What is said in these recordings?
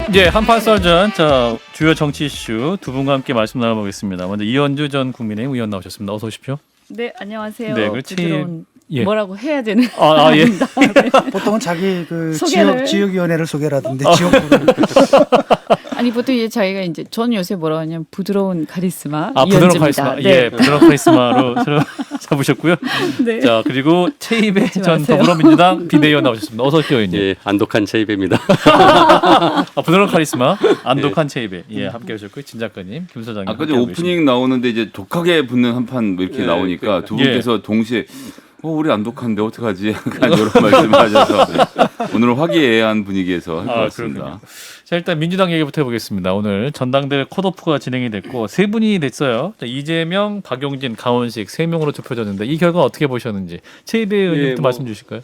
이제 한판 썰전 주요 정치 이슈 두 분과 함께 말씀 나눠보겠습니다. 먼저 이현주 전 국민의힘 의원 나오셨습니다. 어서 오십시오. 네, 안녕하세요. 네, 부드러운 예. 뭐라고 해야 되는? 예. 보통은 자기 그 소개를. 지역위원회를 소개라던데 지역구를. 아니 보통 이제 저희가 이제 전 요새 뭐라고 하냐면 부드러운 카리스마 부드러운 이현주입니다. 카리스마. 네. 예, 부드러운 카리스마로 새로 잡으셨고요. 네. 자, 그리고 최이배 하지 전 마세요. 더불어민주당 비대위원 나오셨습니다. 어서 오십시오, 의원님. 예, 안독한 체이베입니다. 부드러운 카리스마 안독한 최이배. 예, 함께 하셨고요. 진 작가님, 김 소장님. 아까 전 오프닝 나오는데 이제 독하게 붙는 한판 뭐 이렇게 나오니까 두 분께서 동시에 우리 안 독한데 어떡하지? 약간 이런 말씀하셔서 오늘 화기애애한 분위기에서 할 것 같습니다. 그렇군요. 자, 일단 민주당 얘기부터 해보겠습니다. 오늘 전당대회 컷오프가 진행이 됐고 세 분이 됐어요. 자, 이재명, 박용진, 강원식 세 명으로 좁혀졌는데 이 결과 어떻게 보셨는지 최이배 의원님부터 말씀 주실까요?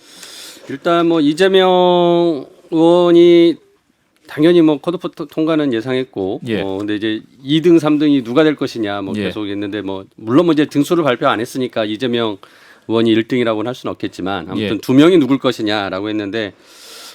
일단 뭐 이재명 의원이 당연히 뭐 컷오프 통과는 예상했고, 예. 근데 이제 2등, 3등이 누가 될 것이냐 뭐 예. 계속 했는데 뭐 물론 뭐 이제 등수를 발표 안 했으니까 이재명 의원이 1등이라고는 할 수는 없겠지만 아무튼 예. 두 명이 누굴 것이냐라고 했는데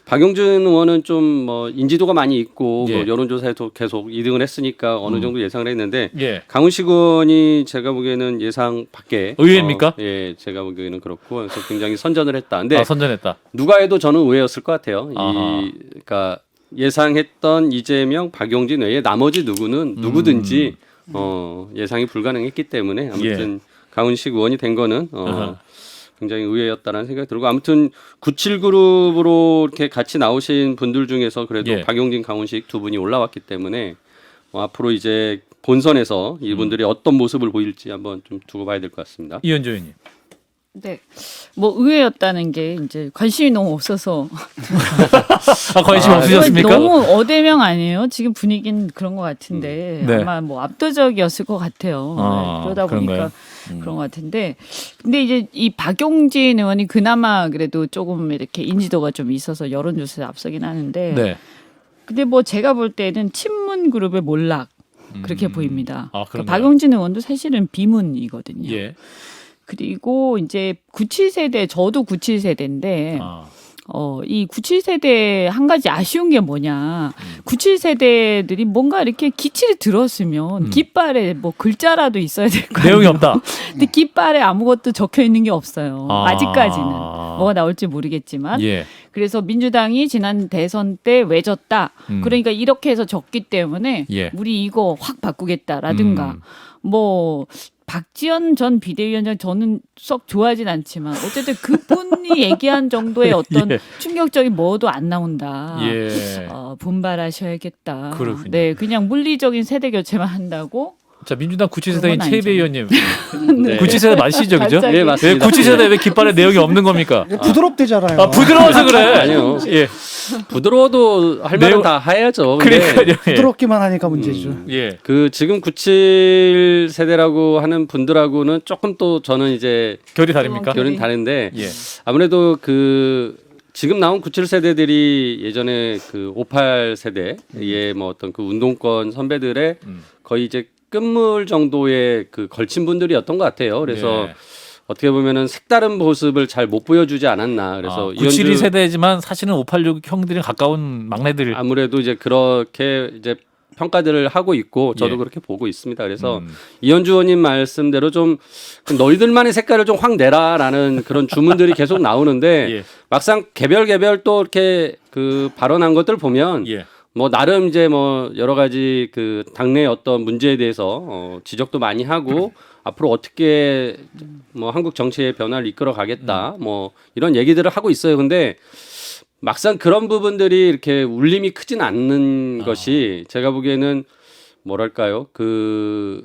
박용진 의원은 좀 뭐 인지도가 많이 있고 예. 뭐 여론조사에도 계속 2등을 했으니까 어느 정도 예상을 했는데 예. 강훈식 의원이 제가 보기에는 예상 밖에 의외입니까? 예, 제가 보기에는 그렇고 그래서 굉장히 선전을 했다. 근데 선전했다. 누가 해도 저는 의외였을 것 같아요. 아하. 그러니까 예상했던 이재명, 박용진 외에 나머지 누구든지 예상이 불가능했기 때문에 아무튼 강훈식 의원이 된 거는 아하. 굉장히 의외였다라는 생각이 들고 아무튼 97그룹으로 이렇게 같이 나오신 분들 중에서 그래도 예. 박용진, 강훈식 두 분이 올라왔기 때문에 앞으로 이제 본선에서 이분들이 어떤 모습을 보일지 한번 좀 두고 봐야 될 것 같습니다. 이현주 의원님. 네. 뭐 의외였다는 게 이제 관심이 너무 없어서 관심 없으셨습니까? 너무 어대명 아니에요? 지금 분위기는 그런 것 같은데 네. 아마 뭐 압도적이었을 것 같아요. 네, 그러다 보니까 그런 것 같은데 근데 이제 이 박용진 의원이 그나마 그래도 조금 이렇게 인지도가 좀 있어서 여론조사에 앞서긴 하는데 네. 근데 뭐 제가 볼 때는 친문 그룹의 몰락 그렇게 보입니다. 그런가요? 박용진 의원도 사실은 비문이거든요. 예. 그리고 이제 97세대 저도 97세대인데 이 97세대 한 가지 아쉬운 게 뭐냐. 97세대들이 뭔가 이렇게 기치를 들었으면 깃발에 뭐 글자라도 있어야 될 거 아니에요. 내용이 없다. 근데 깃발에 아무것도 적혀 있는 게 없어요. 아직까지는. 뭐가 나올지 모르겠지만. 예. 그래서 민주당이 지난 대선 때 왜 졌다. 그러니까 이렇게 해서 졌기 때문에 예. 우리 이거 확 바꾸겠다라든가 뭐 박지원 전 비대위원장 저는 썩 좋아하진 않지만 어쨌든 그분이 얘기한 정도의 어떤 예. 충격적인 뭐도 안 나온다. 예. 분발하셔야겠다. 그렇군요. 네, 그냥 물리적인 세대 교체만 한다고. 자, 민주당 97세대인 그건 최이배 의원님. 네. 97세대 맞으시죠, 그죠? 갑자기. 네, 맞습니다. 97세대 왜 깃발에 내용이 없는 겁니까? 부드럽대잖아요. 부드러워서 그래. 아니요. 예. 부드러워도 할 말은 다 해야죠. 근데 그러니까요. 예. 부드럽기만 하니까 문제죠. 예. 그 지금 97 세대라고 하는 분들하고는 조금 또 저는 이제 결이 다릅니까? 결은 다른데 예. 아무래도 그 지금 나온 97 세대들이 예전에 그 58 세대의 뭐 어떤 그 운동권 선배들의 거의 이제 끝물 정도의 그 걸친 분들이었던 것 같아요. 그래서 예. 어떻게 보면은 색다른 모습을 잘 못 보여주지 않았나. 그래서 972 세대지만 사실은 586 형들이 가까운 막내들. 아무래도 이제 그렇게 이제 평가들을 하고 있고 저도 예. 그렇게 보고 있습니다. 그래서 이현주 의원님 말씀대로 좀 너희들만의 색깔을 좀 확 내라라는 그런 주문들이 계속 나오는데 예. 막상 개별 또 이렇게 그 발언한 것들 보면 예. 뭐 나름 이제 뭐 여러 가지 그 당내 어떤 문제에 대해서 지적도 많이 하고 앞으로 어떻게 뭐 한국 정치의 변화를 이끌어 가겠다 뭐 이런 얘기들을 하고 있어요. 근데 막상 그런 부분들이 이렇게 울림이 크진 않는 것이 제가 보기에는 뭐랄까요 그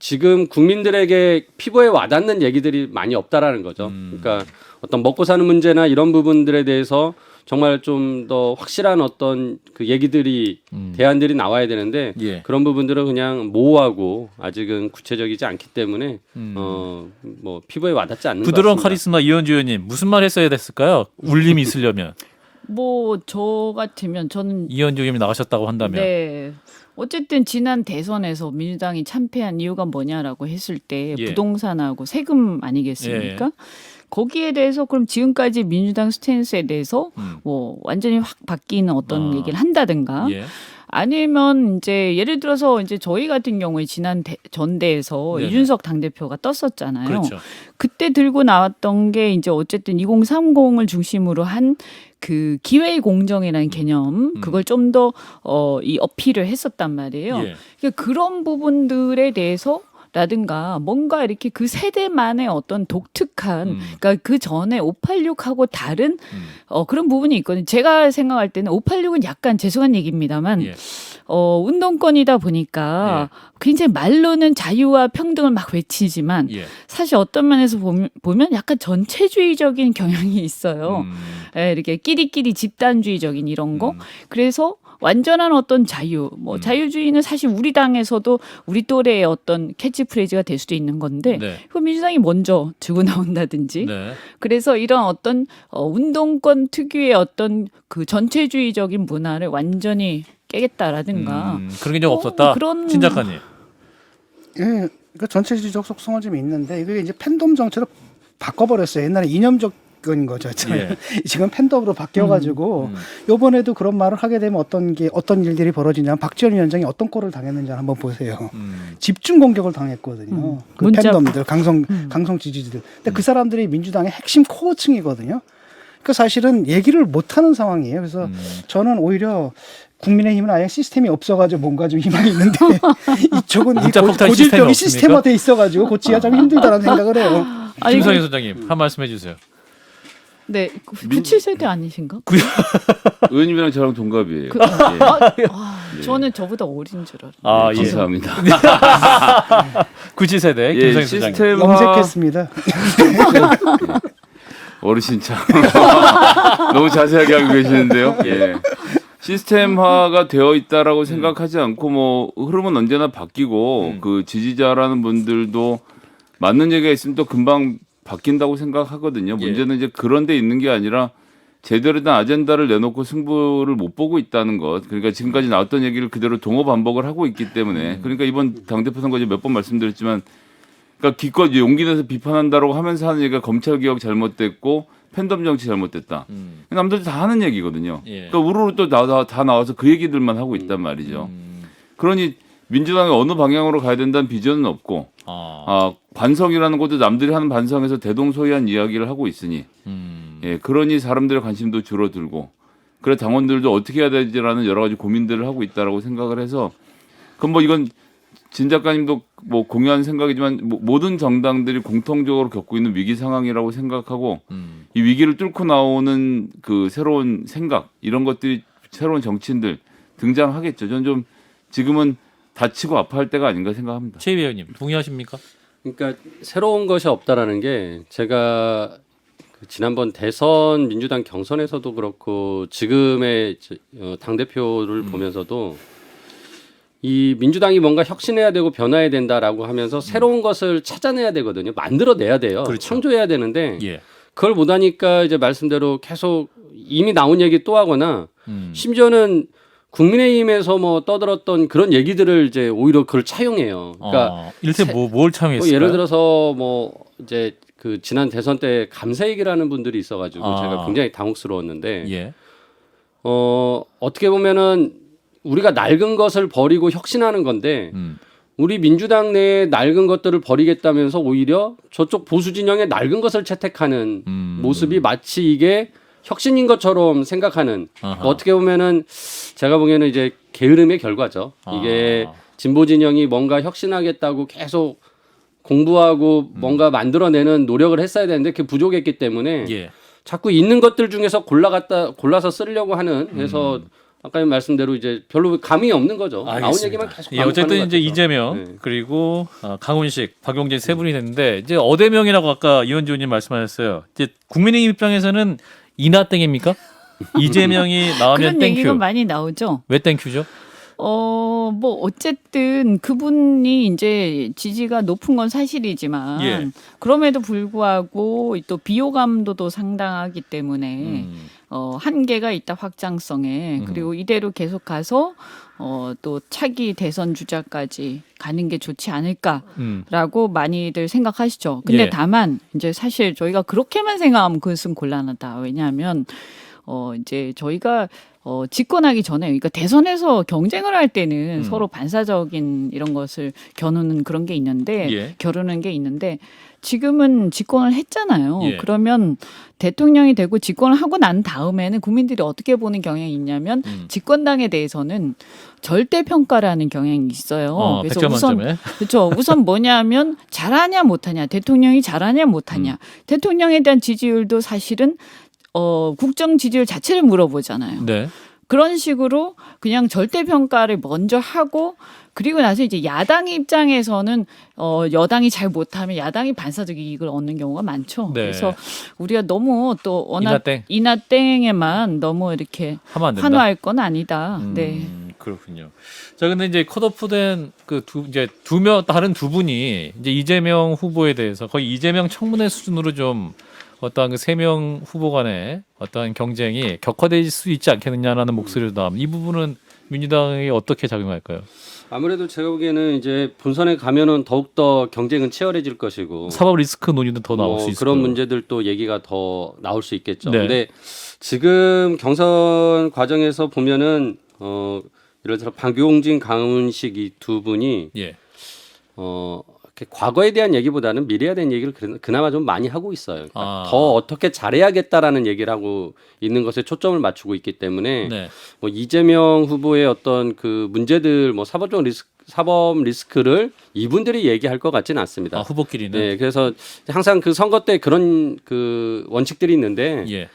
지금 국민들에게 피부에 와닿는 얘기들이 많이 없다라는 거죠. 그러니까 어떤 먹고 사는 문제나 이런 부분들에 대해서 정말 좀 더 확실한 어떤 그 얘기들이 대안들이 나와야 되는데 예. 그런 부분들은 그냥 모호하고 아직은 구체적이지 않기 때문에 뭐 피부에 와닿지 않는 부드러운 것 같습니다. 카리스마 이현주 의원님 무슨 말 했어야 됐을까요? 울림이 있으려면 뭐 저 같으면 저는 이현주 의원이 나가셨다고 한다면. 네. 어쨌든 지난 대선에서 민주당이 참패한 이유가 뭐냐라고 했을 때 예. 부동산하고 세금 아니겠습니까? 거기에 대해서 그럼 지금까지 민주당 스탠스에 대해서 뭐 완전히 확 바뀌는 어떤 얘기를 한다든가 예. 아니면 이제 예를 들어서 이제 저희 같은 경우에 지난 전대에서 네네. 이준석 당대표가 떴었잖아요. 그렇죠. 그때 들고 나왔던 게 이제 어쨌든 2030을 중심으로 한 그 기회 공정이라는 개념 그걸 좀 더 이 어필을 했었단 말이에요. 예. 그러니까 그런 부분들에 대해서 라든가 뭔가 이렇게 그 세대만의 어떤 독특한 그러니까 그 전에 586하고 다른 그런 부분이 있거든요. 제가 생각할 때는 586은 약간 죄송한 얘기입니다만 예. 운동권이다 보니까 굉장히 말로는 자유와 평등을 막 외치지만 예. 사실 어떤 면에서 보면 약간 전체주의적인 경향이 있어요. 예, 이렇게 끼리끼리 집단주의적인 이런 거. 그래서 완전한 어떤 자유, 뭐 자유주의는 사실 우리 당에서도 우리 또래의 어떤 캐치프레이즈가 될 수도 있는 건데, 네. 그 민주당이 먼저 들고 나온다든지. 네. 그래서 이런 어떤 운동권 특유의 어떤 그 전체주의적인 문화를 완전히 깨겠다라든가. 그런 게 좀 없었다. 그런 신 작가님. 예, 그러니까 전체주의적 속성은 좀 있는데 이게 이제 팬덤 정체로 바꿔버렸어요. 옛날에 이념적인 거였잖아요. 예. 지금 팬덤으로 바뀌어가지고 이번에도 그런 말을 하게 되면 어떤 일들이 벌어지냐면 박지원 위원장이 어떤 꼴을 당했는지 한번 보세요. 집중 공격을 당했거든요. 그 문자- 팬덤들, 강성 지지자들. 근데 그 사람들이 민주당의 핵심 코어층이거든요. 그 사실은 얘기를 못하는 상황이에요. 그래서 저는 오히려 국민의힘은 아예 시스템이 없어가지고 뭔가 좀 희망이 있는데 이쪽은 이 문자 폭탄 시스템이 고질병이 없습니까? 시스템화돼 있어가지고 고치기가 좀 힘들다는 생각을 해요. 아니, 김성희 소장님 한 말씀 해주세요. 네, 97세대 아니신가? 의원님이랑 저랑 동갑이에요. 예. 저는 저보다 어린 줄 알았어요. 아, 예. 감사합니다. 97세대 예, 김성희 소장님. 시스템화 염색했습니다. 어르신 참 너무 자세하게 알고 계시는데요. 예. 시스템화가 되어 있다라고 생각하지 않고 뭐 흐름은 언제나 바뀌고 그 지지자라는 분들도 맞는 얘기가 있으면 또 금방 바뀐다고 생각하거든요. 문제는 이제 그런 데 있는 게 아니라 제대로 된 아젠다를 내놓고 승부를 못 보고 있다는 것. 그러니까 지금까지 나왔던 얘기를 그대로 동호 반복을 하고 있기 때문에 그러니까 이번 당대표 선거 이제 몇 번 말씀드렸지만 그러니까 기껏 용기 내서 비판한다라고 하면서 하는 얘기가 검찰 개혁 잘못됐고 팬덤 정치 잘못됐다. 남들도 다 하는 얘기거든요. 예. 그러니까 우르르 또 다 나와서 그 얘기들만 하고 있단 말이죠. 그러니 민주당이 어느 방향으로 가야 된다는 비전은 없고 반성이라는 것도 남들이 하는 반성에서 대동소이한 이야기를 하고 있으니 예, 그러니 사람들의 관심도 줄어들고 그래 당원들도 어떻게 해야 되지라는 여러 가지 고민들을 하고 있다라고 생각을 해서 그럼 뭐 이건 진 작가님도 뭐 공유한 생각이지만 모든 정당들이 공통적으로 겪고 있는 위기 상황이라고 생각하고 이 위기를 뚫고 나오는 그 새로운 생각 이런 것들이 새로운 정치인들 등장하겠죠. 저는 좀 지금은 다치고 아파할 때가 아닌가 생각합니다. 최 의원님 동의하십니까? 그러니까 새로운 것이 없다라는 게 제가 그 지난번 대선 민주당 경선에서도 그렇고 지금의 당 대표를 보면서도 이 민주당이 뭔가 혁신해야 되고 변화해야 된다라고 하면서 새로운 것을 찾아내야 되거든요. 만들어내야 돼요. 그렇죠. 창조해야 되는데 예. 그걸 못하니까 이제 말씀대로 계속 이미 나온 얘기 또 하거나 심지어는 국민의힘에서 뭐 떠들었던 그런 얘기들을 이제 오히려 그걸 차용해요. 그러니까 일체 뭘 참여했을까요? 예를 들어서 뭐 이제 그 지난 대선 때 감사얘기라는 분들이 있어가지고 제가 굉장히 당혹스러웠는데 예. 어떻게 보면은 우리가 낡은 것을 버리고 혁신하는 건데 우리 민주당 내에 낡은 것들을 버리겠다면서 오히려 저쪽 보수 진영의 낡은 것을 채택하는 모습이 마치 이게 혁신인 것처럼 생각하는 어떻게 보면은 제가 보기에는 이제 게으름의 결과죠. 이게 진보 진영이 뭔가 혁신하겠다고 계속 공부하고 뭔가 만들어내는 노력을 했어야 되는데 그게 부족했기 때문에 예. 자꾸 있는 것들 중에서 골라서 쓰려고 하는 그래서 아까 말씀대로 이제 별로 감이 없는 거죠. 나온 알겠습니다. 얘기만 계속 예, 어쨌든 반복하는 이제 것 같아서. 이재명 네. 그리고 강훈식, 박용진 세 분이 됐는데 이제 어대명이라고 아까 이현주 의원님 말씀하셨어요. 이제 국민의힘 입장에서는 이나 땡입니까? 이재명이 나오면 그런 얘기가 땡큐. 많이 나오죠. 왜 땡큐죠? 뭐 어쨌든 그분이 이제 지지가 높은 건 사실이지만 예. 그럼에도 불구하고 또 비호감도도 상당하기 때문에 한계가 있다 확장성에 그리고 이대로 계속 가서 또 차기 대선 주자까지 가는 게 좋지 않을까라고 많이들 생각하시죠. 근데 예. 다만 이제 사실 저희가 그렇게만 생각하면 그것은 곤란하다. 왜냐하면 이제 저희가 집권하기 전에, 그러니까 대선에서 경쟁을 할 때는 서로 반사적인 이런 것을 겨누는 그런 게 있는데, 예. 겨루는 게 있는데, 지금은 집권을 했잖아요. 예. 그러면 대통령이 되고 집권을 하고 난 다음에는 국민들이 어떻게 보는 경향이 있냐면, 집권당에 대해서는 절대 평가라는 경향이 있어요. 그래서 100점 우선 만점에. 그렇죠. 우선 뭐냐면 잘하냐 못하냐, 대통령이 잘하냐 못하냐, 대통령에 대한 지지율도 사실은 국정 지지율 자체를 물어보잖아요. 네. 그런 식으로 그냥 절대 평가를 먼저 하고, 그리고 나서 이제 야당 입장에서는 여당이 잘 못하면 야당이 반사적 이익을 얻는 경우가 많죠. 네. 그래서 우리가 너무 또 워낙 이나땡. 이나땡에만 너무 이렇게 하면 안 된다. 환호할 건 아니다. 네. 그렇군요. 자, 근데 이제 컷오프된 그 다른 두 분이 이제 이재명 후보에 대해서 거의 이재명 청문회 수준으로 좀 어떠한 그 세 명 후보 간의 어떠한 경쟁이 격화될 수 있지 않겠느냐라는 목소리도 나옵니다. 이 부분은 민주당이 어떻게 작용할까요? 아무래도 제가 보기에는 이제 본선에 가면은 더욱더 경쟁은 치열해질 것이고 사법 리스크 논의도 더 나올 수 있을 그런 거예요. 문제들도 얘기가 더 나올 수 있겠죠. 네. 근데 지금 경선 과정에서 보면은 예를 들어 박용진, 강훈식 이 두 분이 예. 이렇게 과거에 대한 얘기보다는 미래에 대한 얘기를 그나마 좀 많이 하고 있어요. 그러니까 아. 더 어떻게 잘해야겠다라는 얘기를 하고 있는 것에 초점을 맞추고 있기 때문에 네. 뭐 이재명 후보의 어떤 그 문제들, 뭐 사법 리스크를 이분들이 얘기할 것 같지는 않습니다. 아, 후보끼리는. 네, 그래서 항상 그 선거 때 그런 그 원칙들이 있는데 예.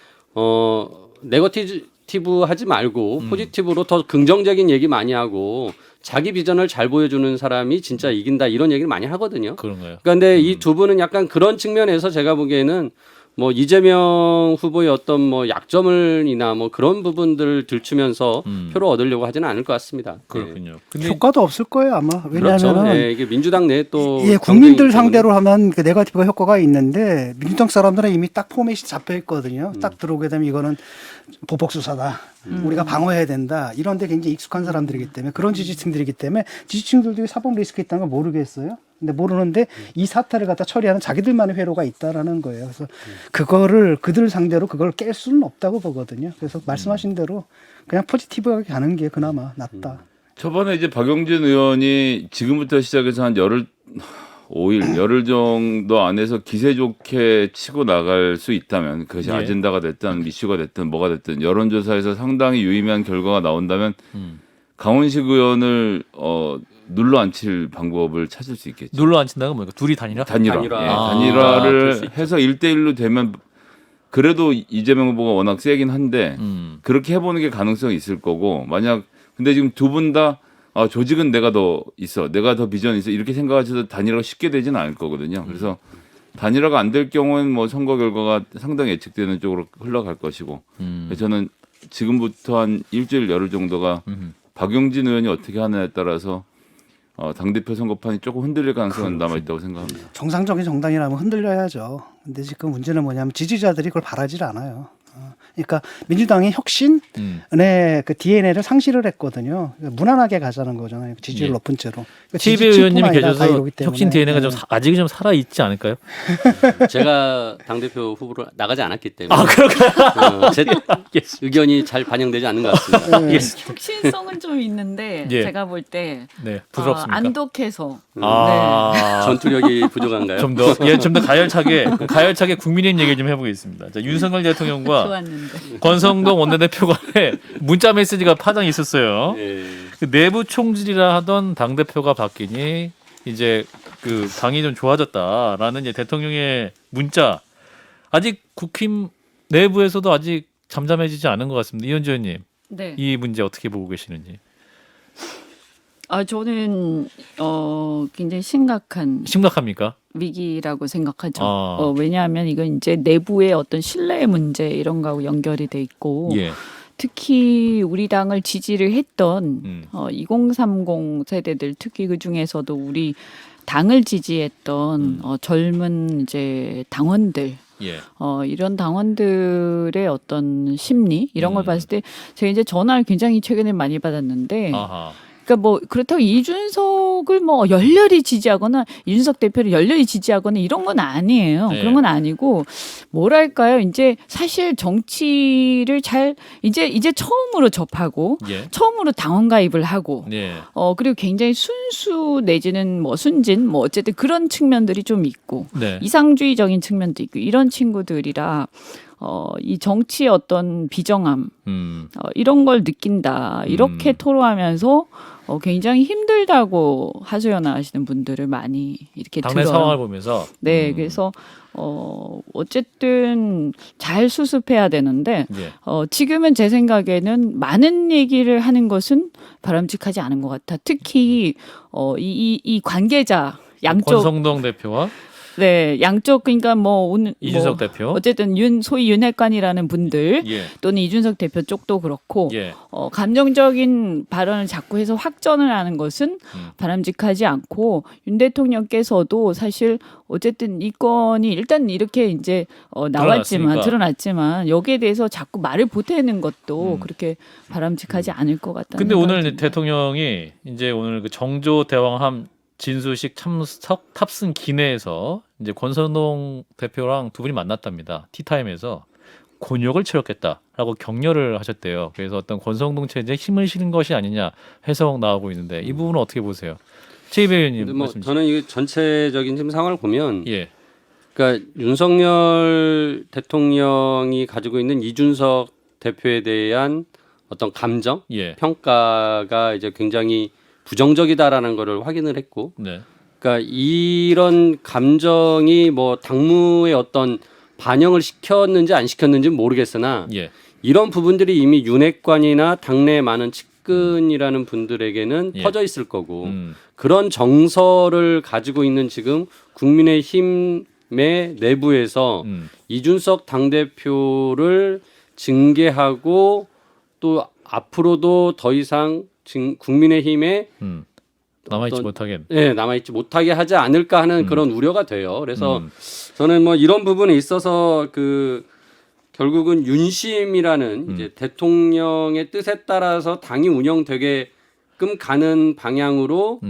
네거티브 하지 말고 포지티브로 더 긍정적인 얘기 많이 하고 자기 비전을 잘 보여주는 사람이 진짜 이긴다 이런 얘기를 많이 하거든요. 그런가요? 그런데 이 두 분은 약간 그런 측면에서 제가 보기에는 뭐 이재명 후보의 어떤 뭐 약점을이나 뭐 그런 부분들을 들추면서 표를 얻으려고 하지는 않을 것 같습니다. 그렇군요. 근데 효과도 없을 거예요 아마. 그렇죠. 왜냐하면 예, 이게 민주당 내에 또 예, 국민들 상대로 하면 그 네거티브 효과가 있는데 민주당 사람들은 이미 딱 포맷이 잡혀 있거든요. 딱 들어오게 되면 이거는 보복 수사다. 우리가 방어해야 된다. 이런데 굉장히 익숙한 사람들이기 때문에 그런 지지층들이기 때문에 지지층들도 사법 리스크 있다는 걸 모르겠어요. 근데 모르는데 이 사태를 갖다 처리하는 자기들만의 회로가 있다라는 거예요. 그래서 그거를 그들 상대로 그걸 깰 수는 없다고 보거든요. 그래서 말씀하신 대로 그냥 포지티브하게 가는 게 그나마 낫다. 초반에 이제 박용진 의원이 지금부터 시작해서 한 열흘 5일, 열흘 정도 안에서 기세 좋게 치고 나갈 수 있다면 그것이 예. 아젠다가 됐든 이슈가 됐든 뭐가 됐든 여론조사에서 상당히 유의미한 결과가 나온다면 강훈식 의원을 눌러 앉힐 방법을 찾을 수 있겠죠. 눌러 앉힌다는 건 뭡니까? 둘이 단일화? 단일화. 단일화. 예, 아, 단일화를 그럴 수 있죠. 해서 1대1로 되면 그래도 이재명 후보가 워낙 세긴 한데 그렇게 해보는 게 가능성이 있을 거고 만약 근데 지금 두 분 다 조직은 내가 더 있어. 내가 더 비전이 있어. 이렇게 생각하셔도 단일화가 쉽게 되지는 않을 거거든요. 그래서 단일화가 안 될 경우는 뭐 선거 결과가 상당히 예측되는 쪽으로 흘러갈 것이고 그래서 저는 지금부터 한 일주일 열흘 정도가 박용진 의원이 어떻게 하느냐에 따라서 당대표 선거판이 조금 흔들릴 가능성은 남아있다고 생각합니다. 정상적인 정당이라면 흔들려야죠. 근데 지금 문제는 뭐냐면 지지자들이 그걸 바라질 않아요. 그러니까 민주당이 혁신의 그 DNA를 상실을 했거든요. 그러니까 무난하게 가자는 거잖아요. 지지율 예. 높은 채로. 그러니까 TB 의원님이 지지층뿐만 아니라 다 계셔서 이러기 때문에. 혁신 DNA가 좀 네. 아직은 좀 살아 있지 않을까요? 제가 당대표 후보로 나가지 않았기 때문에 아, 그럴까요? 제 의견이 잘 반영되지 않는 것 같습니다. 네. 혁신성은 좀 있는데 예. 제가 볼 때 네, 부드럽습니까? 안독해서 아, 전투력이 부족한가요? 좀 더 가열차게 국민의힘 얘기 좀 해보겠습니다. 자, 윤석열 대통령과 좋았는데. 권성동 원내대표 간에 문자 메시지가 파장이 있었어요. 예. 그 내부 총질이라 하던 당 대표가 바뀌니 이제 그 당이 좀 좋아졌다라는 이제 대통령의 문자 아직 국힘 내부에서도 아직 잠잠해지지 않은 것 같습니다. 이현주 의원님 네. 이 문제 어떻게 보고 계시는지. 저는 굉장히 심각합니까? 위기라고 생각하죠. 아. 왜냐하면 이건 이제 내부의 어떤 신뢰 문제 이런 거하고 연결이 돼 있고 예. 특히 우리 당을 지지를 했던 2030 세대들 특히 그 중에서도 우리 당을 지지했던 젊은 이제 당원들 예. 이런 당원들의 어떤 심리 이런 걸 봤을 때 제가 이제 전화를 굉장히 최근에 많이 받았는데 아하. 그러니까 뭐 그렇다고 이준석을 뭐 열렬히 지지하거나 이준석 대표를 열렬히 지지하거나 이런 건 아니에요. 네. 그런 건 아니고 뭐랄까요? 이제 사실 정치를 잘 이제 처음으로 접하고 예. 처음으로 당원 가입을 하고 예. 그리고 굉장히 순수 내지는 뭐 순진 뭐 어쨌든 그런 측면들이 좀 있고 네. 이상주의적인 측면도 있고 이런 친구들이라 이 정치의 어떤 비정함 이런 걸 느낀다 이렇게 토로하면서 굉장히 힘들다고 하소연하시는 분들을 많이 이렇게 당내 들어요. 상황을 보면서 네, 그래서 어쨌든 잘 수습해야 되는데 예. 지금은 제 생각에는 많은 얘기를 하는 것은 바람직하지 않은 것 같아. 특히 이 관계자 양쪽 권성동 대표와 네, 양쪽 그러니까 뭐 오늘 이준석 대표. 어쨌든 소위 윤핵관이라는 분들 예. 또는 이준석 대표 쪽도 그렇고 예. 감정적인 발언을 자꾸 해서 확전을 하는 것은 바람직하지 않고 윤 대통령께서도 사실 어쨌든 이 건이 일단 이렇게 이제 드러났지만 여기에 대해서 자꾸 말을 보태는 것도 그렇게 바람직하지 않을 것 같다. 근데 오늘 대통령이 이제 오늘 그 정조 대왕함 진수식 참석 탑승 기내에서 이제 권선동 대표랑 두 분이 만났답니다. 티타임에서 곤욕을 치렀겠다라고 격려를 하셨대요. 그래서 어떤 권성동 체제에 힘을 실은 것이 아니냐 해석 나오고 있는데 이 부분은 어떻게 보세요? 최이배 의원님 뭐 말씀 주시죠. 저는 이게 전체적인 지금 상황을 보면, 예. 그러니까 윤석열 대통령이 가지고 있는 이준석 대표에 대한 어떤 감정, 예. 평가가 이제 굉장히 부정적이다라는 거를 확인을 했고, 네. 그러니까 이런 감정이 뭐 당무에 어떤 반영을 시켰는지 안 시켰는지는 모르겠으나 예. 이런 부분들이 이미 윤핵관이나 당내 많은 측근이라는 분들에게는 예. 퍼져 있을 거고 그런 정서를 가지고 있는 지금 국민의힘의 내부에서 이준석 당대표를 징계하고 또 앞으로도 더 이상 국민의힘에 남아있지 못하게. 네, 남아있지 못하게 하지 않을까 하는 그런 우려가 돼요. 그래서 저는 뭐 이런 부분에 있어서 결국은 윤심이라는 이제 대통령의 뜻에 따라서 당이 운영되게끔 가는 방향으로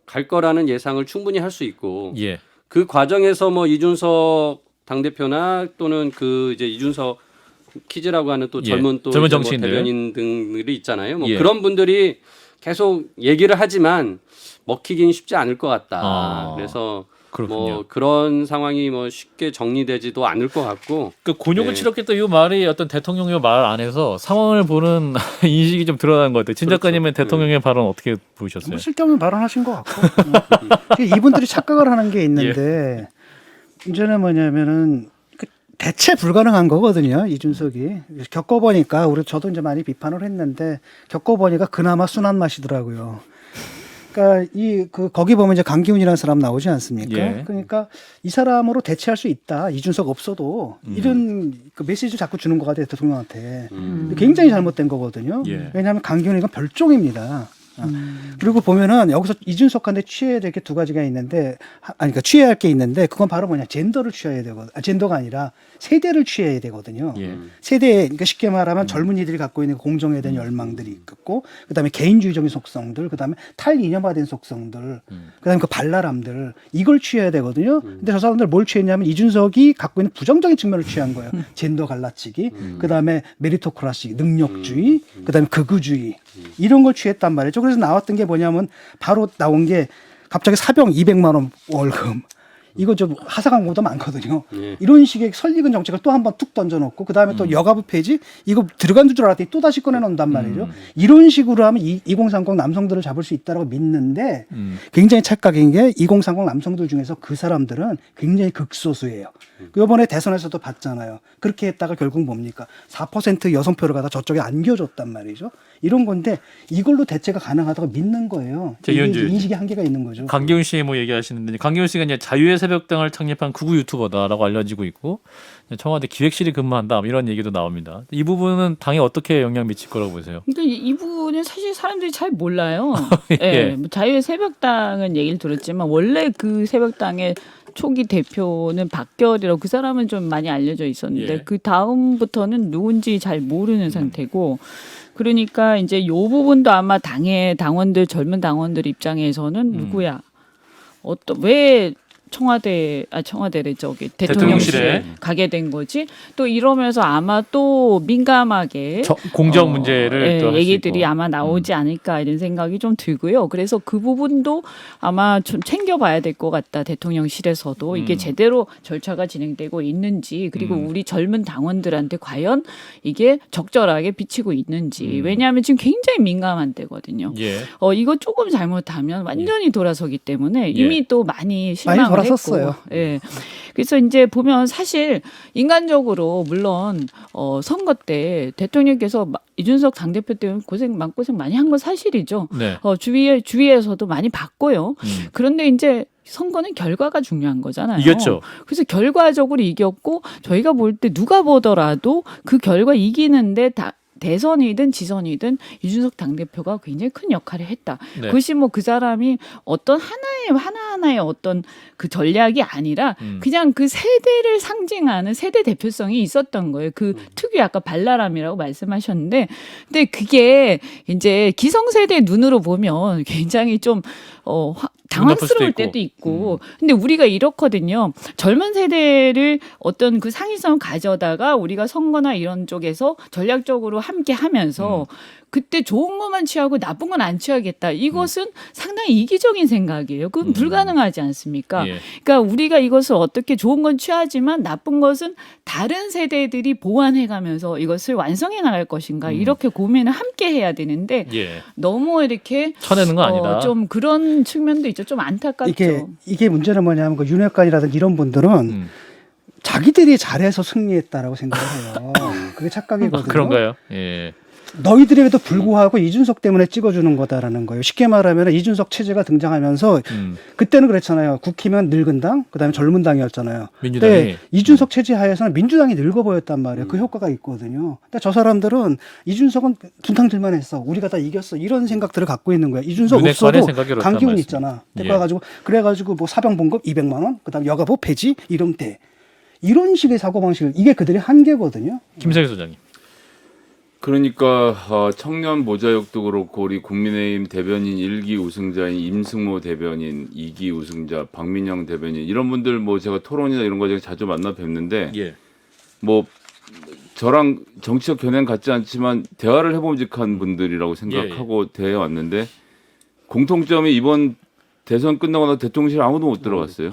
갈 거라는 예상을 충분히 할 수 있고 예. 그 과정에서 뭐 이준석 당대표나 또는 이제 이준석 키즈라고 하는 또 예. 젊은 젊은 이제 정치인들. 뭐 대변인 등들이 있잖아요. 뭐 예. 그런 분들이 계속 얘기를 하지만 먹히긴 쉽지 않을 것 같다. 그래서 그렇군요. 뭐 그런 상황이 뭐 쉽게 정리되지도 않을 것 같고. 그 곤욕을 네. 치렀겠다 이 말이 어떤 대통령의 말 안에서 상황을 보는 인식이 좀 드러난 것 같아요. 진 작가님은 그렇죠. 대통령의 발언 어떻게 보셨어요? 뭐 쓸데없는 발언하신 것 같고 이분들이 착각을 하는 게 있는데 이제는 뭐냐면은 대체 불가능한 거거든요. 이준석이 겪어보니까 저도 이제 많이 비판을 했는데 겪어보니까 그나마 순한 맛이더라고요. 그러니까 거기 보면 이제 강기훈이라는 사람 나오지 않습니까? 예. 그러니까 이 사람으로 대체할 수 있다. 이준석 없어도 이런 그 메시지를 자꾸 주는 것 같아요. 대통령한테. 굉장히 잘못된 거거든요. 예. 왜냐하면 강기훈이 이건 별종입니다. 그리고 보면은 여기서 이준석한테 취해야 될 게 두 가지가 있는데, 그러니까 취해야 할 게 있는데, 그건 바로 젠더를 취해야 되거든. 젠더가 아니라 세대를 취해야 되거든요. 예. 세대, 그러니까 쉽게 말하면 젊은이들이 갖고 있는 공정에 대한 열망들이 있고, 그 다음에 개인주의적인 속성들, 그 다음에 탈이념화된 속성들, 그 다음에 그 발랄함들, 이걸 취해야 되거든요. 근데 저 사람들 뭘 취했냐면 이준석이 갖고 있는 부정적인 측면을 취한 거예요. 젠더 갈라치기, 그 다음에 메리토크라시, 능력주의, 그 다음에 극우주의, 이런 걸 취했단 말이죠. 그래서 나왔던 게 뭐냐면 바로 나온 게 갑자기 사병 200만 원 월급. 이거 좀 하사관 공도 많거든요. 예. 이런 식의 설익은 정책을 또 한 번 툭 던져놓고 그 다음에 또 여가부 폐지 이거 들어간 줄 알았더니 또 다시 꺼내놓는단 말이죠. 이런 식으로 하면 2030 남성들을 잡을 수 있다고 믿는데 굉장히 착각인 게 2030 남성들 중에서 그 사람들은 굉장히 극소수예요. 이번에 대선에서도 봤잖아요. 그렇게 했다가 결국 뭡니까? 4% 여성표를 갖다 저쪽에 안겨줬단 말이죠. 이런 건데 이걸로 대체가 가능하다고 믿는 거예요. 인식의 한계가 있는 거죠. 강기훈 씨 뭐 얘기하시는데 강기훈 씨가 이제 자유의 새벽당을 창립한 극우 유튜버다라고 알려지고 있고 청와대 기획실이 근무한다 이런 얘기도 나옵니다. 이 부분은 당에 어떻게 영향 미칠 거라고 보세요? 그러니까 이 부분은 사실 사람들이 잘 몰라요. 예. 예. 뭐 자유의 새벽당은 얘기를 들었지만 원래 그 새벽당의 초기 대표는 박결이라고 그 사람은 좀 많이 알려져 있었는데 예. 그 다음부터는 누군지 잘 모르는 상태고 그러니까 이제 요 부분도 아마 당의 당원들 젊은 당원들 입장에서는 누구야? 왜 청와대래 저기 대통령실에 가게 된 거지? 또 이러면서 아마 또 민감하게 공정 문제를 또 할 수 얘기들이 있고. 아마 나오지 않을까 이런 생각이 좀 들고요. 그래서 그 부분도 아마 좀 챙겨봐야 될 것 같다. 대통령실에서도 이게 제대로 절차가 진행되고 있는지 그리고 우리 젊은 당원들한테 과연 이게 적절하게 비치고 있는지. 왜냐하면 지금 굉장히 민감한 때거든요. 예. 이거 조금 잘못하면 완전히 돌아서기 때문에 이미 또 많이 실망을 돌아섰어요. 했고, 예. 그래서 이제 보면 사실 인간적으로 물론 선거 때 대통령께서 이준석 당대표 때문에 마음고생 많이 한 건 사실이죠. 네. 주위에서도 많이 봤고요. 그런데 이제 선거는 결과가 중요한 거잖아요. 이겼죠. 그래서 결과적으로 이겼고 저희가 볼 때 누가 보더라도 그 결과 이기는데 대선이든 지선이든 이준석 당대표가 굉장히 큰 역할을 했다. 네. 그것이 뭐 그 사람이 어떤 하나하나의 어떤 그 전략이 아니라 그냥 그 세대를 상징하는 세대 대표성이 있었던 거예요. 그 특유의 아까 발랄함이라고 말씀하셨는데 근데 그게 이제 기성세대 눈으로 보면 굉장히 좀 당황스러울 때도 있고. 근데 우리가 이렇거든요. 젊은 세대를 어떤 그 상위성을 가져다가 우리가 선거나 이런 쪽에서 전략적으로 함께 하면서 그때 좋은 것만 취하고 나쁜 건 안 취하겠다. 이것은 상당히 이기적인 생각이에요. 그건 불가능하지 않습니까? 예. 그러니까 우리가 이것을 어떻게 좋은 건 취하지만 나쁜 것은 다른 세대들이 보완해가면서 이것을 완성해 나갈 것인가. 이렇게 고민을 함께 해야 되는데 예. 너무 이렇게 쳐내는 건 아니다. 좀 그런 측면도 있죠. 좀 안타깝죠. 이게 문제는 뭐냐면 그 윤핵관이라든지 이런 분들은 자기들이 잘해서 승리했다라고 생각을 해요. 그게 착각이거든요. 그런가요? 예. 너희들에도 불구하고 이준석 때문에 찍어주는 거다라는 거예요. 쉽게 말하면 이준석 체제가 등장하면서 그때는 그랬잖아요. 국힘은 늙은 당, 그다음에 젊은 당이었잖아요. 민주당이. 근데 이준석 체제 하에서는 민주당이 늙어 보였단 말이에요. 그 효과가 있거든요. 근데 저 사람들은 이준석은 분탕질만 했어. 우리가 다 이겼어. 이런 생각들을 갖고 있는 거야. 이준석 없어도 강기훈 있잖아. 데려가지고 그래가지고 뭐 사병봉급 200만 원, 그다음 여가부 폐지 이런 이런 식의 사고방식을 이게 그들의 한계거든요. 김성희 소장님. 그러니까 청년 모자역도 그렇고 우리 국민의힘 대변인 1기 우승자인 임승모 대변인, 2기 우승자 박민영 대변인 이런 분들 뭐 제가 토론이나 이런 거 제가 자주 만나 뵙는데 예. 뭐 저랑 정치적 견해는 같지 않지만 대화를 해봄직한 분들이라고 생각하고 대해 왔는데 공통점이 이번 대선 끝나고 나서 대통령실 아무도 못 들어갔어요.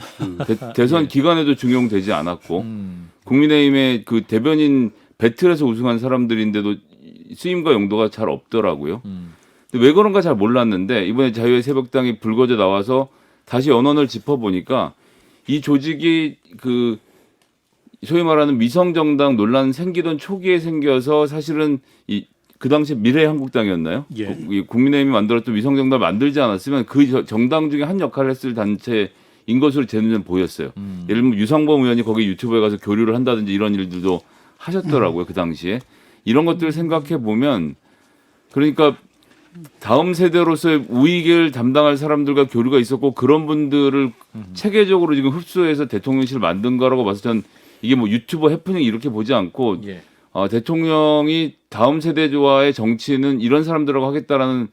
대선 기간에도 중용되지 않았고 국민의힘의 그 대변인 배틀에서 우승한 사람들인데도 쓰임과 용도가 잘 없더라고요. 근데 왜 그런가 잘 몰랐는데 이번에 자유의 새벽당이 불거져 나와서 다시 언언을 짚어보니까 이 조직이 그 소위 말하는 미성정당 논란 생기던 초기에 생겨서 사실은 그 당시 미래한국당이었나요? 예. 이 국민의힘이 만들었던 미성정당을 만들지 않았으면 그 정당 중에 한 역할을 했을 단체인 것으로 제 눈에는 보였어요. 예를 들면 유상범 의원이 거기 유튜브에 가서 교류를 한다든지 이런 일들도 하셨더라고요. 그 당시에. 이런 것들을 생각해 보면 그러니까 다음 세대로서의 우익을 담당할 사람들과 교류가 있었고 그런 분들을 체계적으로 지금 흡수해서 대통령실을 만든 거라고 봐서 전 이게 뭐 유튜버 해프닝 이렇게 보지 않고 예. 대통령이 다음 세대와의 정치는 이런 사람들하고 하겠다라는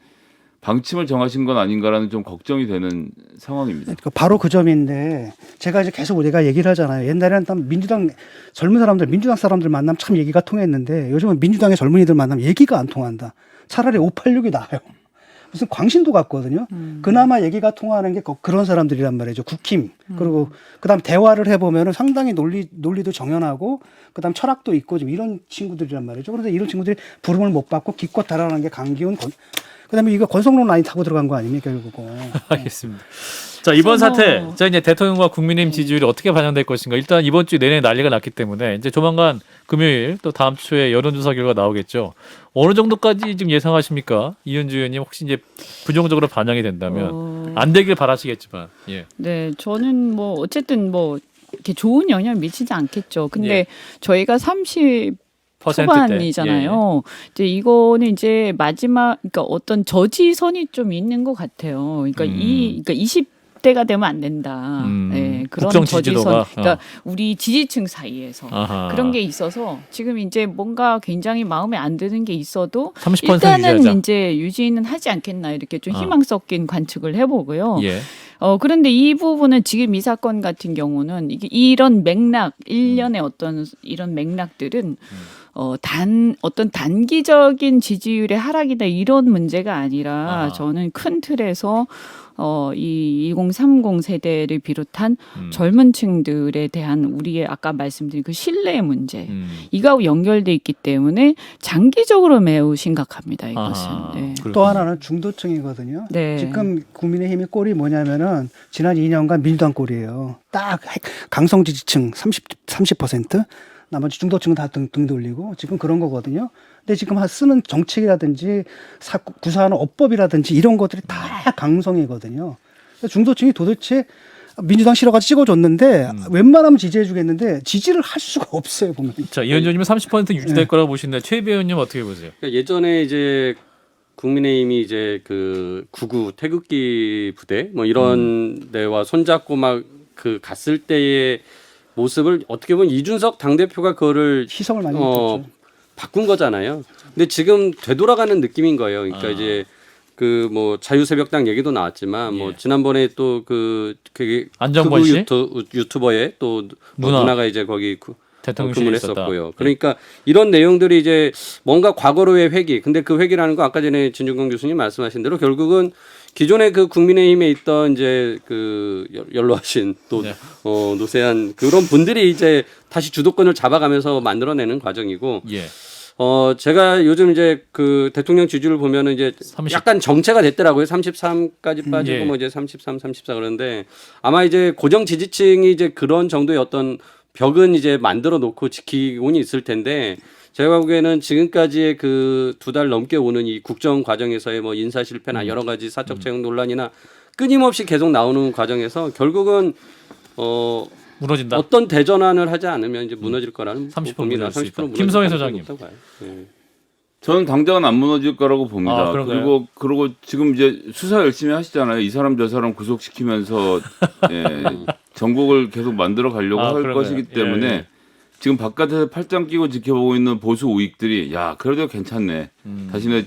방침을 정하신 건 아닌가라는 좀 걱정이 되는 상황입니다. 그러니까 바로 그 점인데 제가 이제 계속 우리가 얘기를 하잖아요. 옛날에는 딱 민주당 젊은 사람들, 민주당 사람들 만나면 참 얘기가 통했는데 요즘은 민주당의 젊은이들 만나면 얘기가 안 통한다. 차라리 586이 나아요. 무슨 광신도 같거든요. 그나마 얘기가 통하는 게 그런 사람들이란 말이죠. 국힘. 그리고 그다음 대화를 해보면 상당히 논리도 정연하고 그다음 철학도 있고 좀 이런 친구들이란 말이죠. 그런데 이런 친구들이 부름을 못 받고 기껏 달아나는 게 강기훈, 그다음에 이거 권성동 라인 타고 들어간 거 아닙니까 결국은. 알겠습니다. 자 이번 사태, 자 이제 대통령과 국민의힘 지지율이 어떻게 반영될 것인가. 일단 이번 주 내내 난리가 났기 때문에 이제 조만간 금요일 또 다음 주에 여론조사 결과 나오겠죠. 어느 정도까지 지금 예상하십니까, 이현주 의원님? 혹시 이제 부정적으로 반영이 된다면 안 되길 바라시겠지만. 예. 네, 저는 뭐 어쨌든 뭐 이렇게 좋은 영향을 미치지 않겠죠. 근데 예. 저희가 30 퍼센트대. 초반이잖아요. 이제 이거는 이제 마지막, 그러니까 어떤 저지선이 좀 있는 것 같아요. 그러니까 그러니까 20대 이때가 되면 안 된다. 네, 그런 국정 저지선. 지지도가 그러니까 우리 지지층 사이에서 아하. 그런 게 있어서 지금 이제 뭔가 굉장히 마음에 안 드는 게 있어도 30% 일단은 유지하자. 이제 유지는 하지 않겠나 이렇게 좀 아. 희망 섞인 관측을 해보고요. 예. 그런데 이 부분은 지금 이 사건 같은 경우는 이런 맥락, 일련의 어떤 이런 맥락들은 어떤 단기적인 지지율의 하락이다 이런 문제가 아니라 아하. 저는 큰 틀에서 이 2030 세대를 비롯한 음. 젊은 층들에 대한 우리의 아까 말씀드린 그 신뢰의 문제 이거하고 연결돼 있기 때문에 장기적으로 매우 심각합니다. 이것은. 아하. 네. 또 하나는 중도층이거든요. 네. 지금 국민의힘의 꼴이 뭐냐면은 지난 2년간 민주당 꼴이에요. 딱 강성 지지층 30%, 나머지 중도층은 다 등 돌리고 지금 그런 거거든요. 근데 지금 쓰는 정책이라든지 구사하는 어법이라든지 이런 것들이 다 강성이거든요. 그래서 중도층이 도대체 민주당 싫어가지고 찍어줬는데 웬만하면 지지해주겠는데 지지를 할 수가 없어요 보면. 자, 이 의원님은 30% 유지될 거라고 보시는데 최희배 의원님 어떻게 보세요? 그러니까 예전에 이제 국민의힘이 이제 그 구구 태극기 부대 뭐 이런 데와 손잡고 막 그 갔을 때의 모습을 어떻게 보면 이준석 당대표가 그거를 희석을 많이 했죠. 바꾼 거잖아요. 근데 지금 되돌아가는 느낌인 거예요. 그러니까 이제 그 뭐 자유새벽당 얘기도 나왔지만 뭐 예. 지난번에 또 그게 안정권 씨? 유튜버의 또 누나가 이제 거기 대통령실에 있었다. 근무했었고요. 그러니까 이런 내용들이 이제 뭔가 과거로의 회기. 근데 그 회기라는 거 아까 전에 진중권 교수님 말씀하신 대로 결국은 기존의 그 국민의힘에 있던 이제 그 연로하신 또 네. 노세한 그런 분들이 이제 다시 주도권을 잡아가면서 만들어내는 과정이고. 예. 제가 요즘 이제 그 대통령 지지율 보면은 이제 30. 약간 정체가 됐더라고요. 33까지 빠지고 예. 뭐 이제 33, 34 그러는데 아마 이제 고정 지지층이 이제 그런 정도의 어떤 벽은 이제 만들어 놓고 지키고는 있을 텐데 제가 보기에는 지금까지의 그 2달 넘게 오는 이 국정 과정에서의 뭐 인사 실패나 여러 가지 사적 채용 논란이나 끊임없이 계속 나오는 과정에서 결국은 무너진다. 어떤 대전환을 하지 않으면 이제 무너질 거라는 30% 봅니다. 무너질 수 있다. 30% 무너질 김성애 가능성이 소장님. 높다고 봐요. 네. 저는 당장은 안 무너질 거라고 봅니다. 아, 그런가요? 그리고 지금 이제 수사 열심히 하시잖아요. 이 사람 저 사람 구속시키면서 예, 전국을 계속 만들어 가려고 할 그런가요? 것이기 때문에 예. 지금 바깥에서 팔짱 끼고 지켜보고 있는 보수 우익들이 야 그래도 괜찮네. 자신의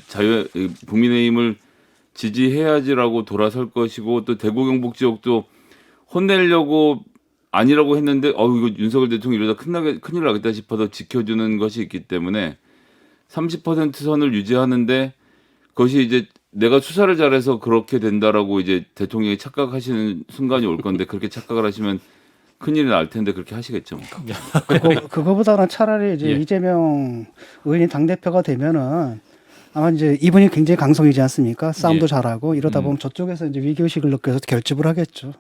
국민의힘을 지지해야지라고 돌아설 것이고 또 대구 경북 지역도 혼내려고 아니라고 했는데 이거 윤석열 대통령 이러다 큰일 나겠다 싶어서 지켜주는 것이 있기 때문에 30% 선을 유지하는데 그것이 이제 내가 수사를 잘해서 그렇게 된다라고 이제 대통령이 착각하시는 순간이 올 건데 그렇게 착각을 하시면 큰일이 날 텐데 그렇게 하시겠죠. 그거보다는 차라리 이제 예. 이재명 의원이 당대표가 되면은 아마 이제 이분이 굉장히 강성이지 않습니까? 싸움도 예. 잘하고 이러다 보면 저쪽에서 이제 위기의식을 느껴서 결집을 하겠죠.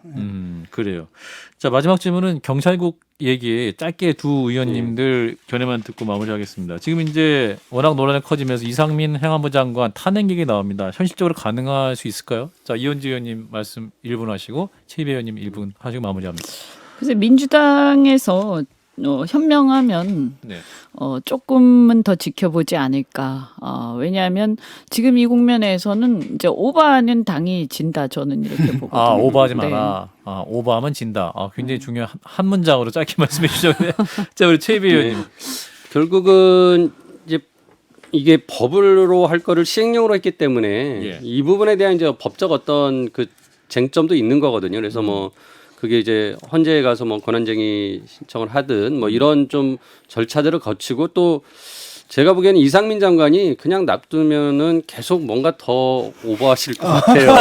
그래요. 자, 마지막 질문은 경찰국 얘기 짧게 두 의원님들 견해만 듣고 마무리하겠습니다. 지금 이제 워낙 논란이 커지면서 이상민 행안부 장관 탄핵 얘기 나옵니다. 현실적으로 가능할 수 있을까요? 자, 이현지 의원님 말씀 1분 하시고 최희배 의원님 1분 하시고 마무리합니다. 그래서 민주당에서 현명하면 네. 조금은 더 지켜보지 않을까. 왜냐하면 지금 이 국면에서는 이제 오바는 당이 진다. 저는 이렇게 보거든요. 오버하지 네. 마라. 오버하면 진다. 굉장히 중요한 한 문장으로 짧게 말씀해 주셨는데. 자, 우리 최희배 의원님. 결국은 이제 이게 법으로 할 거를 시행령으로 했기 때문에 예. 이 부분에 대한 이제 법적 어떤 그 쟁점도 있는 거거든요. 그래서 뭐 그게 이제 헌재에 가서 뭐 권한쟁의 신청을 하든 뭐 이런 좀 절차들을 거치고 또 제가 보기에는 이상민 장관이 그냥 놔두면은 계속 뭔가 더 오버하실 것 같아요.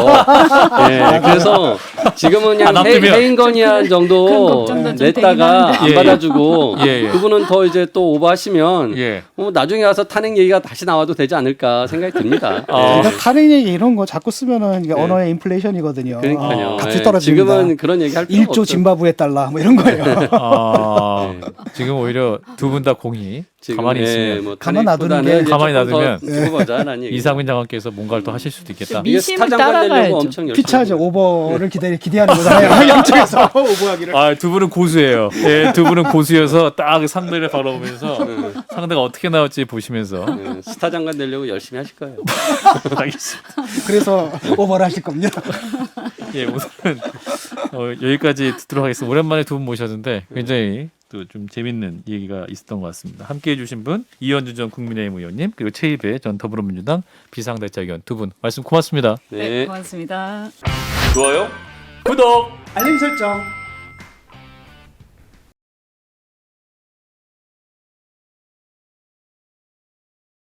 네, 그래서 지금은 그냥 놔두면. 해인건의안 큰 정도 걱정도 좀 되긴 냈다가 하는데. 안 예, 예. 받아주고 예, 예. 그분은 더 이제 또 오버하시면 예. 나중에 와서 탄핵 얘기가 다시 나와도 되지 않을까 생각이 듭니다. 그러니까 탄핵 얘기 이런 거 자꾸 쓰면은 이게 네. 언어의 인플레이션이거든요. 그러니까요. 값이 네, 떨어집니다. 지금은 그런 얘기 할 필요 1조 없죠. 짐바브웨 달러 뭐 이런 거예요. 네. 지금 오히려 두 분 다 공이 지금, 가만히 예, 있으면 뭐 가만 놔두는 탄핵보다는 게- 이제 가만히 조금 더 놔두면 두고 보자라는 얘기. 이상민 장관께서 뭔가를 또 하실 수도 있겠다. 미- 이게 민심을 스타 장관 되려고 따라가야죠. 엄청 열심히 피차죠. 하고 오버를 기대하는 거잖아요. 양쪽에서 오버하기를. 두 분은 고수예요. 두 분은 고수여서 딱 상대를 바라보면서 상대가 어떻게 나올지 보시면서 네, 스타 장관 되려고 열심히 하실 거예요. 알겠습니다. 그래서 오버를 하실 겁니다. 예, 오늘은 여기까지 듣도록 하겠습니다. 오랜만에 두 분 모셨는데 굉장히 또 좀 재밌는 얘기가 있었던 것 같습니다. 함께해 주신 분 이현주 전 국민의힘 의원님 그리고 최이배 전 더불어민주당 비상대책위원 두 분 말씀 고맙습니다. 네, 고맙습니다. 좋아요, 구독. 알림 설정.